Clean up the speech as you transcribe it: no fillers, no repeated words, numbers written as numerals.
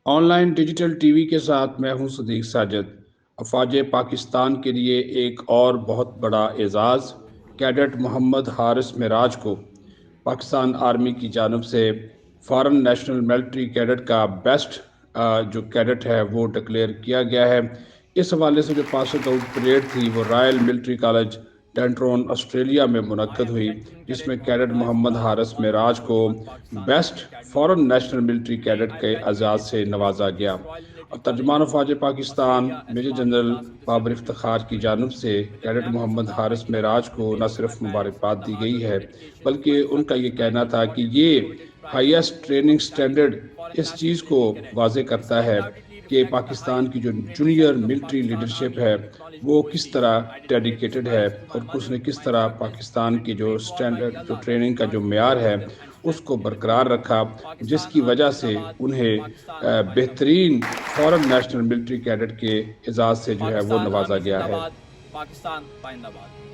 On line digital T V کے ساتھ میں ہوں صدیق ساجد۔ افواج پاکستان کے لیے ایک اور بہت بڑا اعزاز کیڈٹ محمد حارث معراج کو پاکستان آرمی کی جانب سے فارن نیشنل ملٹری کیڈٹ کا بیسٹ جو کیڈٹ ہے وہ ڈکلیئر کیا گیا ہے۔ اس حوالے سے جو پاسنگ آؤٹ پریڈ تھی وہ رائل ملٹری کالج ڈینٹرون آسٹریلیا میں منعقد ہوئی، جس میں کیڈٹ محمد حارث معراج کو best foreign national military cadet کے اعزاز سے نوازا گیا، اور ترجمان افواج پاکستان میجر جنرل بابر افتخار کی جانب سے کیڈٹ محمد حارث معراج کو نہ صرف مبارکباد دی گئی ہے بلکہ ان کا یہ کہنا تھا کہ یہ ہائیسٹ ٹریننگ سٹینڈرڈ اس چیز کو واضح کرتا ہے کہ پاکستان کی جو جونیئر ملٹری لیڈرشپ ہے وہ کس طرح ڈیڈیکیٹڈ ہے، اور اس نے کس طرح پاکستان کی جو سٹینڈرڈ جو ٹریننگ کا جو معیار ہے اس کو برقرار رکھا، جس کی وجہ سے انہیں بہترین فارن نیشنل ملٹری کیڈٹ کے اعزاز سے جو ہے وہ پاکستان نوازا آرمی گیا زندہ ہے۔ باد، پاکستان پائندہ باد۔